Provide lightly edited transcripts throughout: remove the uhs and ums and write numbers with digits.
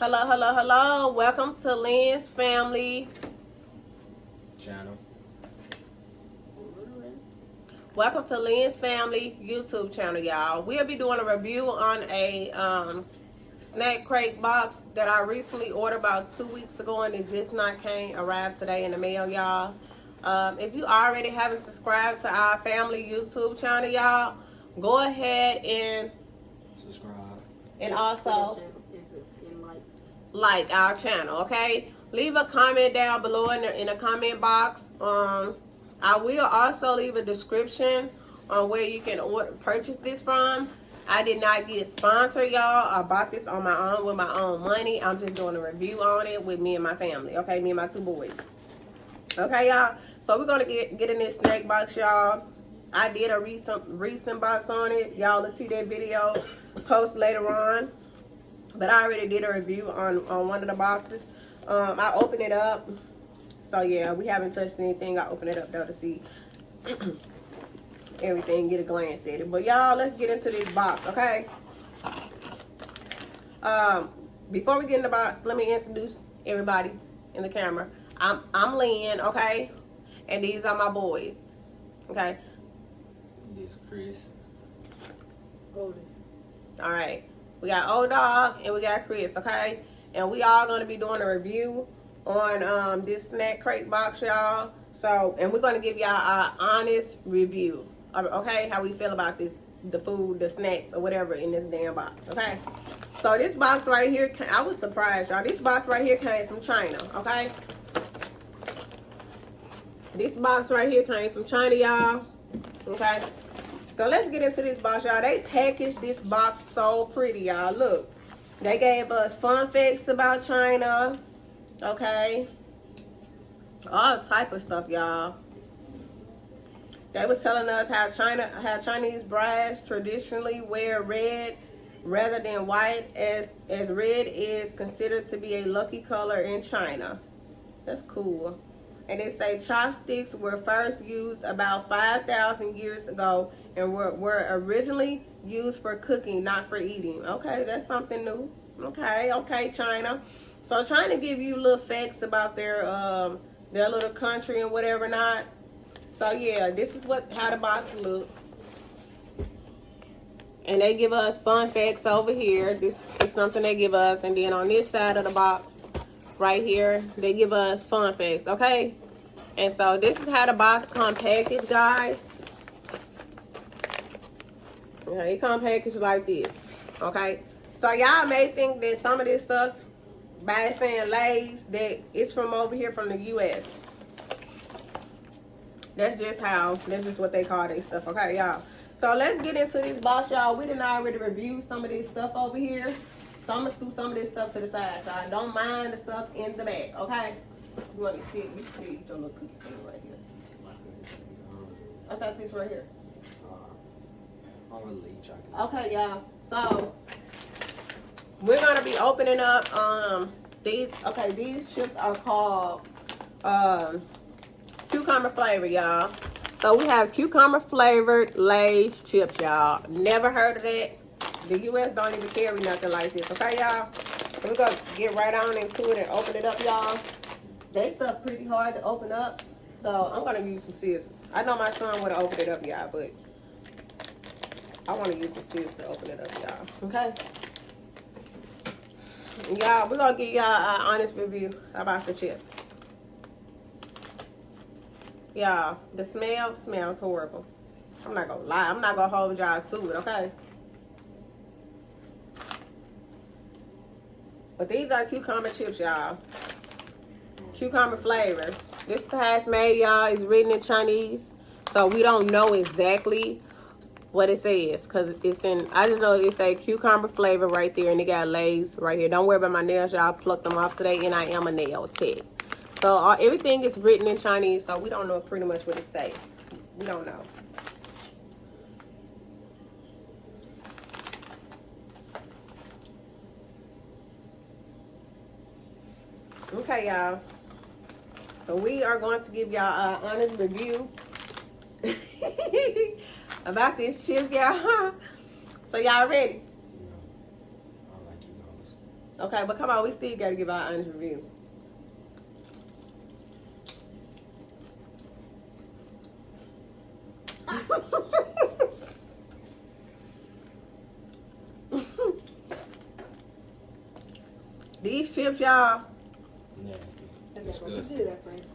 Hello, hello, hello. Welcome to Lynn's Family Channel. Welcome to Lynn's Family YouTube channel, y'all. We'll be doing a review on a snack crate box that I recently ordered about 2 weeks ago, and it just not arrived today in the mail, y'all. If you already haven't subscribed to our family YouTube channel, y'all, go ahead and Subscribe. and also like our channel, okay? Leave a comment down below in the comment box. I will also leave a description on where you can purchase this from. I did not get sponsored, y'all. I bought this on my own with my own money. I'm just doing a review on it with me and my family, okay? Me and my 2 boys. Okay, y'all? So we're gonna get in this snack box, y'all. I did a recent box on it. Y'all, let's see that video post later on. But I already did a review on one of the boxes. I opened it up. So yeah, we haven't touched anything. I opened it up though to see everything, get a glance at it. But y'all, let's get into this box, okay? Before we get in the box, let me introduce everybody in the camera. I'm Lynn, okay? And these are my boys, okay? This Chris. Otis. All right. We got Old Dog and we got Chris, okay? And we all going to be doing a review on this snack crate box, y'all. So, and we're going to give y'all our honest review, okay? How we feel about this, the food, the snacks, or whatever in this damn box, okay? So this box right here, I was surprised, y'all. This box right here came from China, okay? This box right here came from China, y'all, okay? So let's get into this box, y'all. They packaged this box so pretty, y'all. Look, they gave us fun facts about China, okay? All type of stuff, y'all. They was telling us how Chinese brides traditionally wear red rather than white, as red is considered to be a lucky color in China. That's cool. And they say chopsticks were first used about 5,000 years ago and were originally used for cooking, not for eating. Okay, that's something new. Okay, China. So trying to give you little facts about their little country and whatever not. So yeah, this is how the box look. And they give us fun facts over here. This is something they give us. And then on this side of the box, right here, they give us fun facts, okay? And so this is how the box come packaged, guys. Yeah, it come packaged like this, okay? So y'all may think that some of this stuff, by saying Lay's, that it's from over here from the U.S. That's just what they call this stuff, okay, y'all? So let's get into this box, y'all. We done already reviewed some of this stuff over here. So I'm gonna scoot some of this stuff to the side, y'all. Don't mind the stuff in the back, okay? You want to see it? You can eat your little cookie thing right here. I thought this right here. I'm gonna leave chocolate. Okay, y'all. So we're gonna be opening up these. Okay, these chips are called cucumber flavor, y'all. So we have cucumber flavored Lay's chips, y'all. Never heard of that. The U.S. don't even carry nothing like this, okay, y'all? So we're gonna get right on into it and open it up, y'all. They stuff pretty hard to open up, so I'm gonna use some scissors. I know my son would have opened it up, y'all, but I want to use some scissors to open it up, y'all. Okay? Y'all, we're gonna give y'all an honest review about the chips. Y'all, the smell smells horrible. I'm not gonna lie. I'm not gonna hold y'all to it, okay? But these are cucumber chips, y'all. Cucumber flavor. This is how it's made, y'all. It's written in Chinese, so we don't know exactly what it says, because it's in, I just know it say cucumber flavor right there, and it got Lay's right here. Don't worry about my nails, y'all. Plucked them off today, and I am a nail tech. So everything is written in Chinese, so we don't know pretty much what it say. We don't know. Okay, y'all. So we are going to give y'all an honest review about this chip, y'all. So y'all ready? I don't like cucumbers. Okay, but come on, we still gotta give our honest review. These chips, y'all, Nasty. I'm not gonna Disgusting. do that, friend.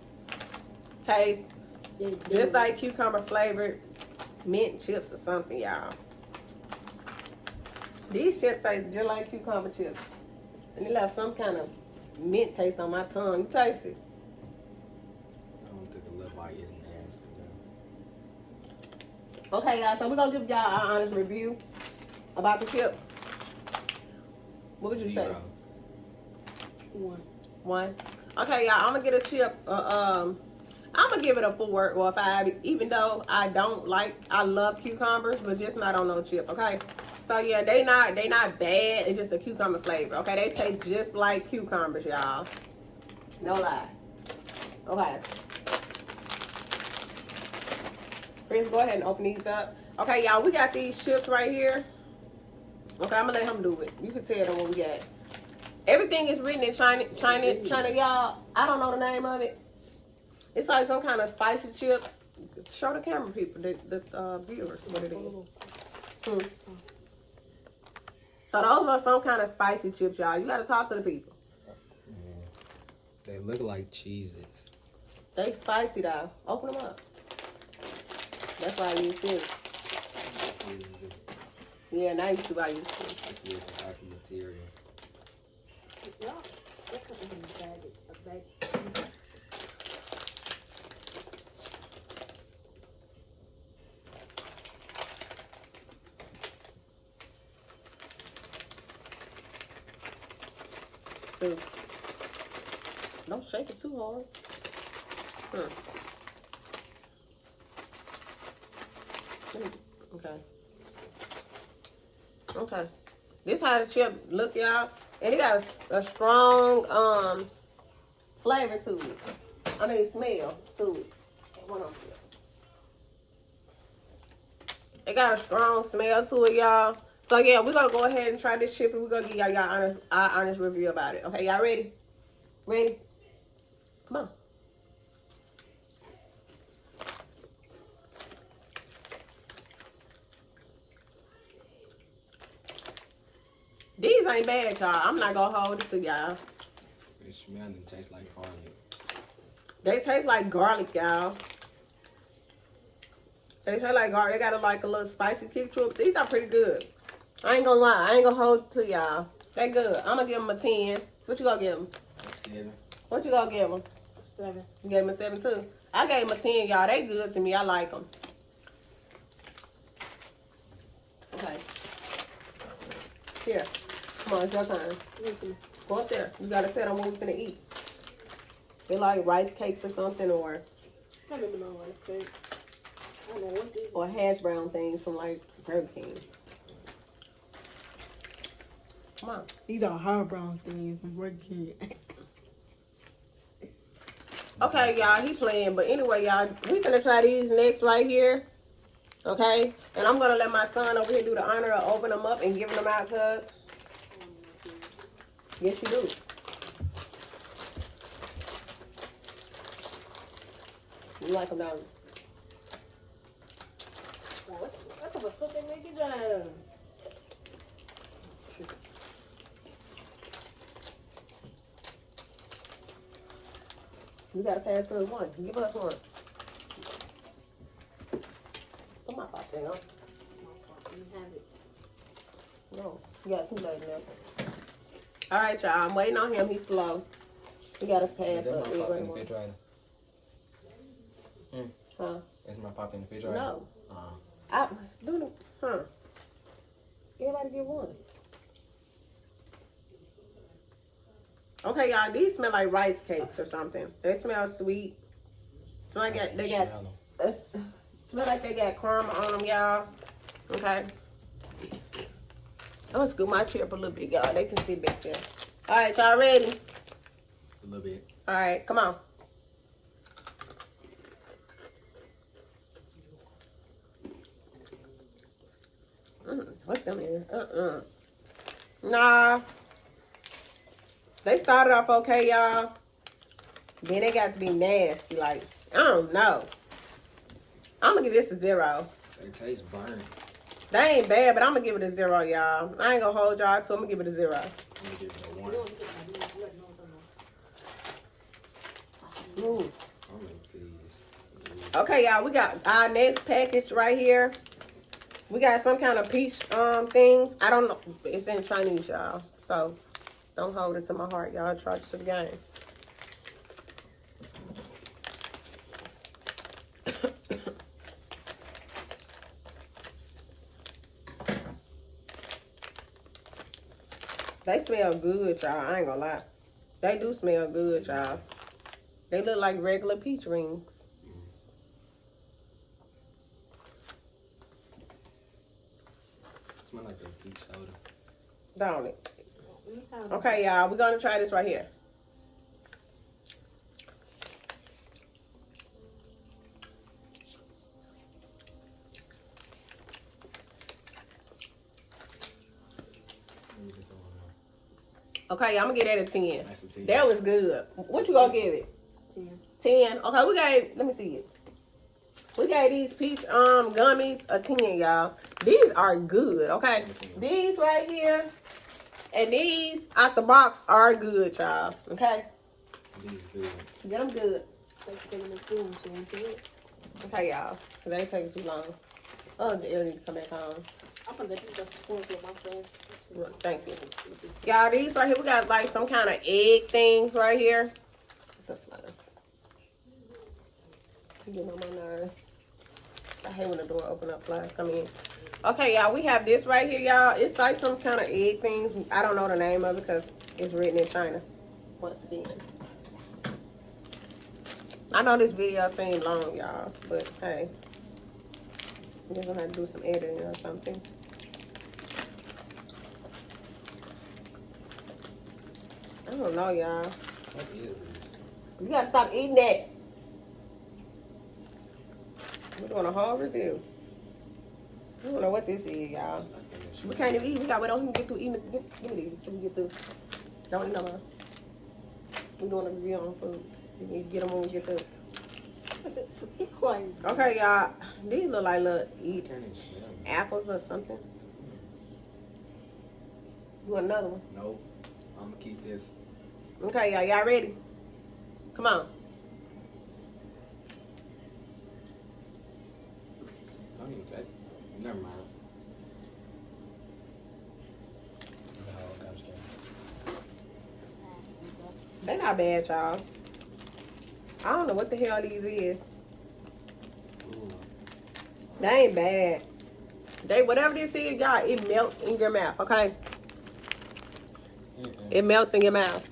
taste They just like cucumber flavored mint chips or something, y'all. These chips taste just like cucumber chips. And they left some kind of mint taste on my tongue. You taste it? I don't think a little bite is nasty. Okay, y'all, so we're gonna give y'all our honest review about the chip. What would you say? 0. one. One. Okay, y'all, I'm gonna get a chip. I'm gonna give it a 4 or a 5, even though I love cucumbers, but just not on no chip. Okay, so yeah, they not bad. It's just a cucumber flavor. Okay, they taste just like cucumbers, y'all. No lie. Okay. Chris, go ahead and open these up. Okay, y'all, we got these chips right here. Okay, I'm gonna let him do it. You can tell them what we got. Everything is written in China, y'all. I don't know the name of it. It's like some kind of spicy chips. Show the camera people, the viewers, what it is. So those are some kind of spicy chips, y'all. You gotta talk to the people. They look like Cheez-Its. They spicy though. Open them up. That's why you see it. Yeah, now you see why you see it. This is the type of material. Y'all, that comes in a bag. So, don't shake it too hard. Okay. Okay. This how the chip look, y'all. And it got a strong flavor to it. I mean smell to it. Hold on. It got a strong smell to it, y'all. So yeah, we're gonna go ahead and try this chip and we're gonna give y'all our honest review about it. Okay, y'all ready? Ready? Come on. These ain't bad, y'all. I'm not gonna hold it to y'all. They smell and taste like garlic. They taste like garlic, y'all. They taste like garlic. They got a little spicy kick to it. These are pretty good. I ain't gonna lie. I ain't gonna hold it to y'all. They good. I'm gonna give them a 10. What you gonna give them? 7. What you gonna give them? 7. You gave them a 7 too. I gave them a 10, y'all. They good to me. I like them. Okay. Here. Come on, it's your time. Go up there. You gotta tell them what we're finna eat. They like rice cakes or something, or I don't even know what it's called. I don't know what these or hash brown things from like Burger King. Come on. These are hard brown things from Burger King. Okay, y'all, he playing. But anyway, y'all, we finna try these next right here. Okay? And I'm gonna let my son over here do the honor of opening them up and giving them out to us. Yes, you do. You like them, don't you? That's what something make you go. You gotta pass us one. Give us one. Put my pop thing on. You have it. No, you got too late now. All right, y'all. I'm waiting on him. He's slow. He gotta pass us. Huh? Is my pop in the refrigerator? No. Uh, Everybody get one. Okay, y'all. These smell like rice cakes or something. They smell sweet. Smell like smell like they got caramel on them, y'all. Okay. I'm gonna scoop my chip a little bit, y'all. They can see back there. All right, y'all ready? a little bit. All right, come on. What's them in? Nah. They started off okay, y'all. Then they got to be nasty. Like, I don't know. I'm going to give this a 0. They taste burnt. They ain't bad, but I'm going to give it a 0, y'all. I ain't going to hold y'all, so I'm going to give it a 0. I'm gonna give it a 1. Ooh. I'm gonna these. Okay, y'all, we got our next package right here. We got some kind of peach things. I don't know. It's in Chinese, y'all. So don't hold it to my heart, y'all. Charge it to the game. They smell good, y'all. I ain't gonna lie. They do smell good, y'all. They look like regular peach rings. Smell like a peach soda. Don't it? Okay, y'all. We're gonna try this right here. Okay, I'm gonna get that a 10. That's a 10. That was good. What you gonna give it? 10. 10. Okay, we gave. Let me see it. We gave these peach gummies a 10, y'all. These are good. Okay, these right here and these out the box are good, y'all. Okay, These good. get them good. Thanks for taking the spoon, so into it. Okay, y'all. Cause they ain't taking too long. Oh, the air need to come back on. I'm gonna let you just spoon with my friends. Thank you. Y'all, these right here, we got like some kind of egg things right here. It's a flutter. You getting on my nerve. I hate when the door open up, flies come in. Okay, y'all, we have this right here, y'all. It's like some kind of egg things. I don't know the name of it because it's written in China. Once again. I know this video seemed long, y'all, but hey. We're gonna have to do some editing or something. I don't know, y'all. What is this? You gotta stop eating that. We're doing a whole review. I don't know what this is, y'all. I think it's We can't even eat. We got to wait on him to get through eating. Give me these so we get through. Don't eat no more. We're doing a review on food. We need to get them when we get through. Be quiet. Okay, y'all. These look like little eat Can't even smell it. apples or something. You want another one? Nope. I'm gonna keep this. Okay, y'all. Y'all ready? Come on. Don't even taste. Never mind. No, I'm just kidding. They not bad, y'all. I don't know what the hell these is. Ooh. They ain't bad. They whatever this is, y'all, it melts in your mouth, okay? It melts in your mouth.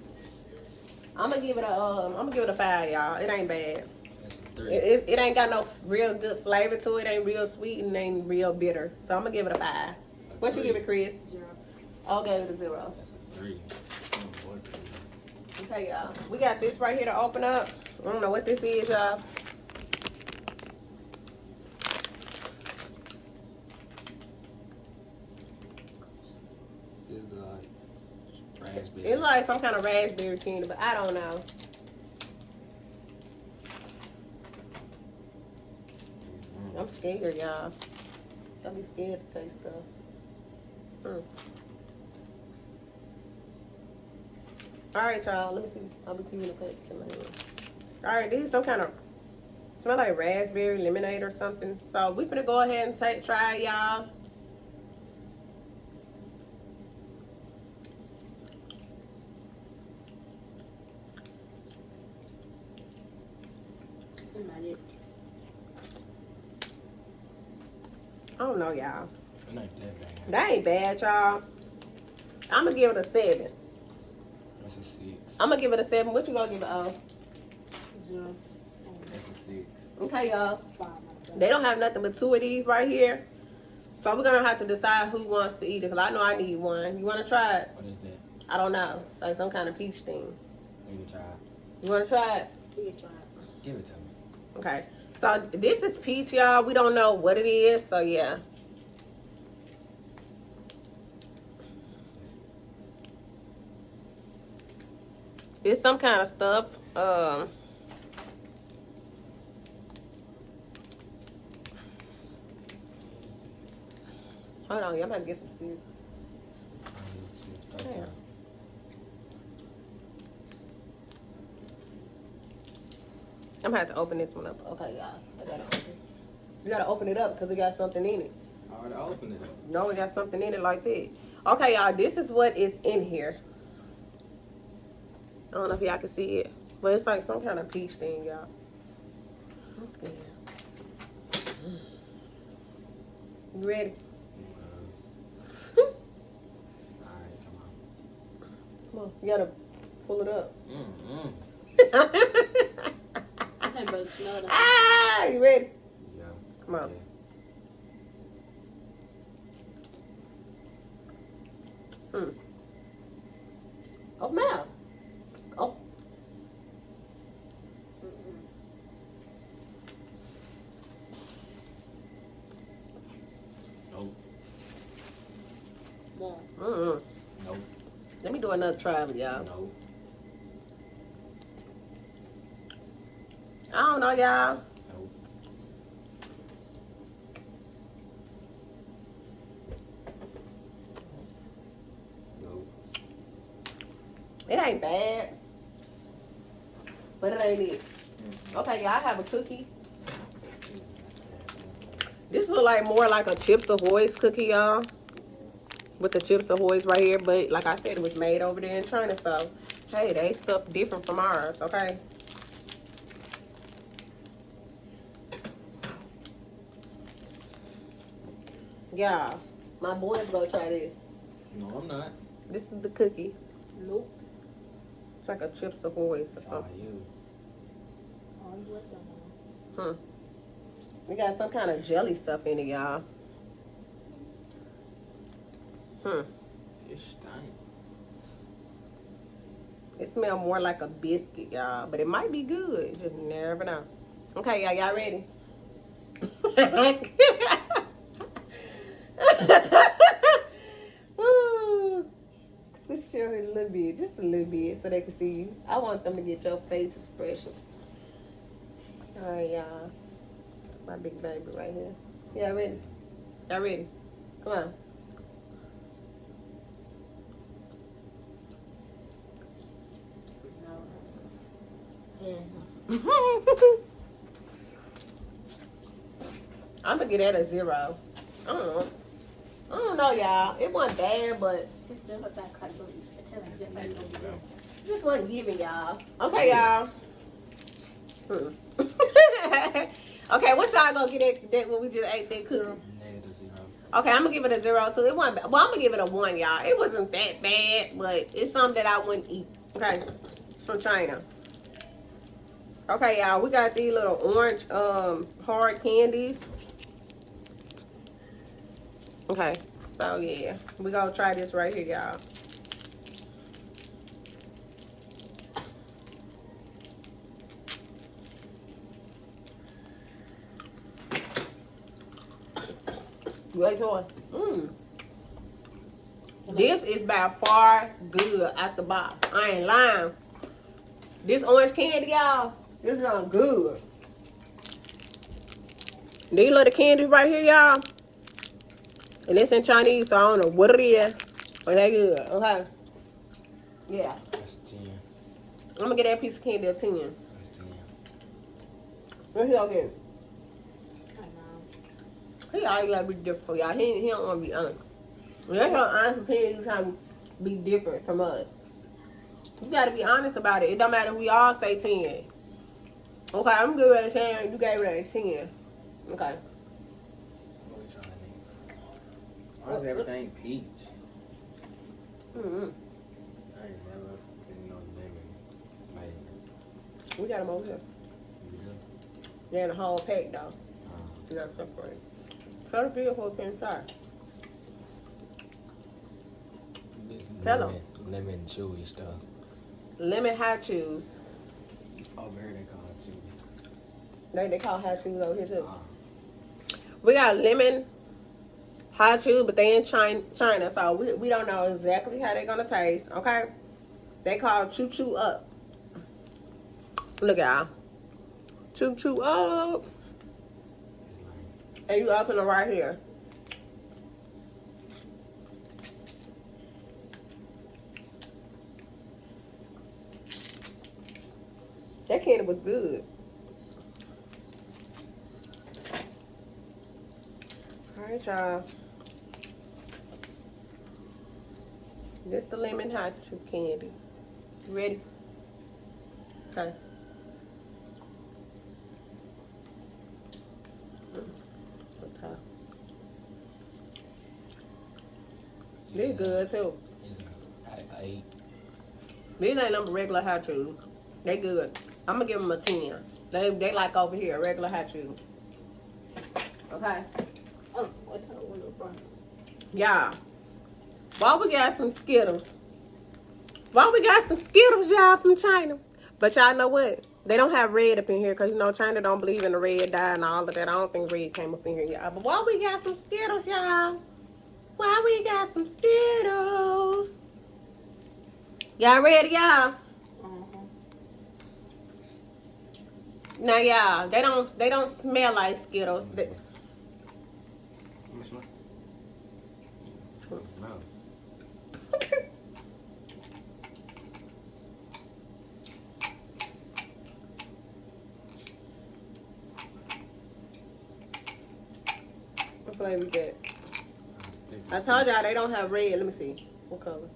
I'm gonna give it a 5, y'all. It ain't bad. That's a 3. It ain't got no real good flavor to it. It ain't real sweet and ain't real bitter. So I'm gonna give it a 5. What you give it, Chris? 0. I'll give it a 0. That's a 3. Oh, boy. Okay, y'all. We got this right here to open up. I don't know what this is, y'all. This is the raspberry. It's like some kind of raspberry candy, but I don't know. I'm scared, y'all. I'll be scared to taste stuff. All right, y'all. Let me see. I'll be keeping the package in my hand. All right, these some kind of smell like raspberry lemonade or something. So we finna go ahead and try it, y'all. I don't know, y'all. It ain't that bad. That ain't bad, y'all. I'm gonna give it a 7. That's a 6. I'm gonna give it a 7. What you gonna give it? Oh, 0. That's a 6. okay, y'all. 5. They don't have nothing but 2 of these right here. So we're gonna have to decide who wants to eat it. Cause I know I need one. You wanna try it? What is that? I don't know. It's like some kind of peach thing. You can try it. You wanna try it? You can try it. Give it to me. Okay. So this is peach, y'all. We don't know what it is. So yeah. It's some kind of stuff. Hold on, y'all about to get some seeds. Yeah. I'm gonna have to open this one up. Okay, y'all. I gotta open it. You gotta open it up because we got something in it. I already opened it up. No, we got something in it like that. Okay, y'all. This is what is in here. I don't know if y'all can see it, but it's like some kind of peach thing, y'all. I'm scared. You ready? Alright, come on. Come on. You gotta pull it up. Hey, brother, smell that. Ah, you ready? Yeah. Come on. Yeah. Oh, mouth. Oh. Nope. More. Nope. Let me do another try with y'all. Nope. I don't know, y'all. Nope. Nope. It ain't bad. But it ain't it. Okay, y'all, I have a cookie. This is like more like a Chips Ahoy's cookie, y'all. With the Chips Ahoy's right here. But like I said, it was made over there in China. So, hey, they stuff different from ours, okay? Yeah, my boys gonna try this. No, I'm not. This is the cookie. Nope. It's like a Chips Ahoy's or It's all something. you. Oh, you let them on. We got some kind of jelly stuff in it, y'all. It stank. It smells more like a biscuit, y'all. But it might be good. You just never know. Okay, y'all ready? Woo. Switch your head a little bit. Just a little bit so they can see you. I want them to get your face expression. Alright, y'all. My big baby right here. Y'all ready? Y'all ready? Come on. No. I'm gonna get that a 0. I don't know, y'all. It wasn't bad, but just wasn't giving, y'all. Okay, y'all. Okay, what y'all gonna get that when we just ate that cookie? Negative 0. Okay, I'm gonna give it a 0 too. It wasn't bad. Well, I'm gonna give it a 1, y'all. It wasn't that bad, but it's something that I wouldn't eat. Okay, it's from China. Okay, y'all, we got these little orange hard candies. Okay, so yeah, we gonna try this right here, y'all. Wait, Joy. This is by far good at the box. I ain't lying. This orange candy, y'all, this is good. These little candies right here, y'all. And it's in Chinese, so I don't know what it is. But they good, okay? Yeah. That's 10. I'm gonna get that piece of candy a 10. That's 10. What's y'all get? I know. He always gotta be different for y'all. He don't wanna be honest. That's your honest opinion. You trying to be different from us. You gotta be honest about it. It don't matter if we all say 10. Okay, I'm good at 10. You gave it a 10. Okay. What are we trying to make? Why is everything peach? Mm-hmm. I ain't never seen no lemon flavor. We got them over here. You do? They're in a whole pack, though. You gotta separate. Try to feel for a pen shot. This Tell 'em. lemon chewy stuff. Lemon hot chews. Oh, very they call it chewy. They call hot chews over here, too. Ah. We got lemon hot chews, but they in China, so we don't know exactly how they're gonna taste. Okay, they call choo choo up. Look, y'all. Chew up. It's like, And you open it right here. That candy was good. All right, y'all. This the lemon hot chew candy. You ready? Okay. Okay. These good too. it's I ate. These ain't number regular hot chews. They good. I'm gonna give them a 10. They like over here, regular hot chews. Okay. Oh, what type of window from? Y'all. Why we got some Skittles? Why we got some Skittles, y'all, from China? But y'all know what? They don't have red up in here because, you know, China don't believe in the red dye and all of that. I don't think red came up in here, y'all. But why we got some Skittles, y'all? Why we got some Skittles? Y'all ready, y'all? Now, y'all, they don't smell like Skittles. Let me smell. No. What flavor is that? I told y'all they don't have red. Let me see. What color?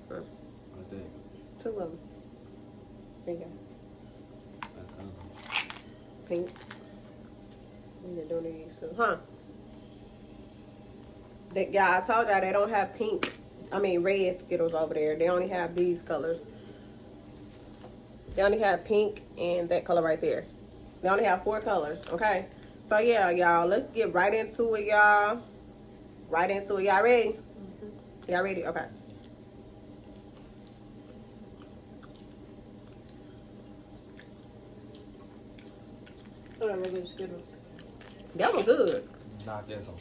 What's that? 2 of them. There you go. That's the other one. Pink. And they're doing these too. Huh? Y'all, I told y'all they don't have pink. I mean red Skittles over there. They only have these colors. They only have pink and that color right there. They only have 4 colors. Okay. So yeah, y'all, let's get right into it, y'all. Right into it. Y'all ready? Mm-hmm. Y'all ready? Okay. Oh, that regular Skittles. That was good. Not this one.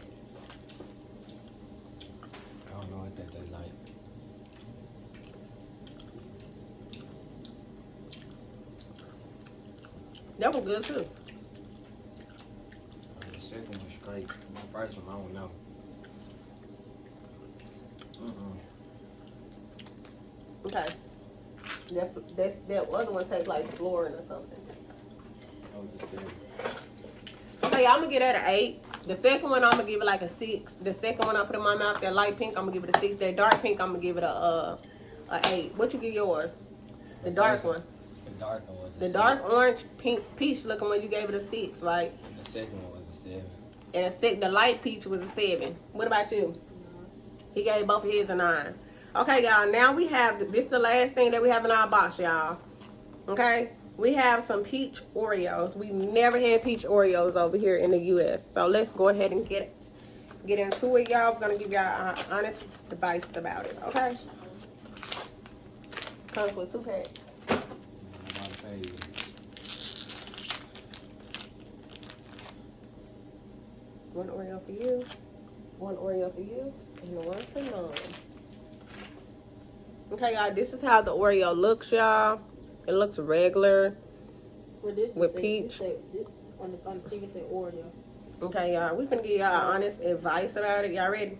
I don't know what that tastes like. That was good too. The second one straight. The first one, I don't know. Okay. That other one tastes like flooring or something. That was the second. Okay, I'm gonna give that an 8. The second one I'm gonna give it like a 6. The second one I put in my mouth, that light pink, I'm gonna give it a 6. That dark pink, I'm gonna give it a 8. What you give yours? The dark one. The dark one was a The 6. dark orange, pink, peach looking one, you gave it a 6, right? The second one was a 7. And the light peach was a 7. What about you? He gave both of his a 9. Okay, y'all. Now we have this. The last thing that we have in our box, y'all. Okay, we have some peach Oreos. We never had peach Oreos over here in the U.S. So let's go ahead and get into it, y'all. We're gonna give y'all our honest advice about it. Okay. Comes with 2 packs. One Oreo for you. One Oreo for you. And one for Mom. Okay, y'all, this is how the Oreo looks, y'all. It looks regular Well, this with say, peach. on the thing it say Oreo. Okay, y'all, we finna give y'all honest advice about it. Y'all ready?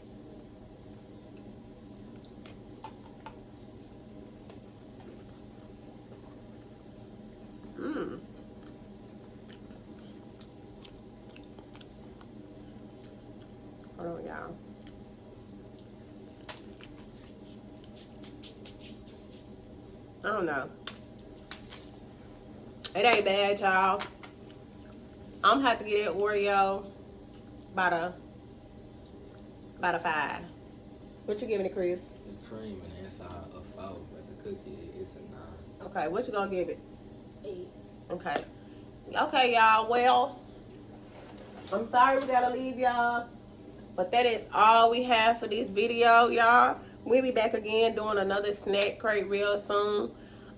Hold on, y'all. I don't know. It ain't bad, y'all. I'm gonna have to get that Oreo about a 5. What you giving it, Chris? The cream and the inside a 4, but the cookie is a 9. Okay, what you gonna give it? 8. Okay. Okay, y'all. Well, I'm sorry we gotta leave y'all, but that is all we have for this video, y'all. We'll be back again doing another snack crate real soon.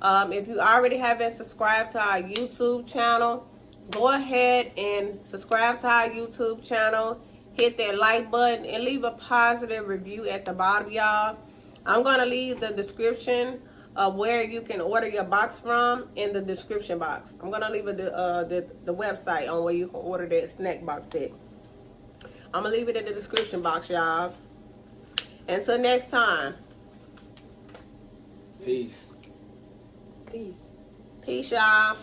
If you already haven't subscribed to our YouTube channel, go ahead and subscribe to our YouTube channel. Hit that like button and leave a positive review at the bottom, y'all. I'm going to leave the description of where you can order your box from in the description box. I'm gonna leave the website on where you can order that snack box set. I'm gonna leave it in the description box, y'all. Until next time. Peace. Peace. Peace, y'all.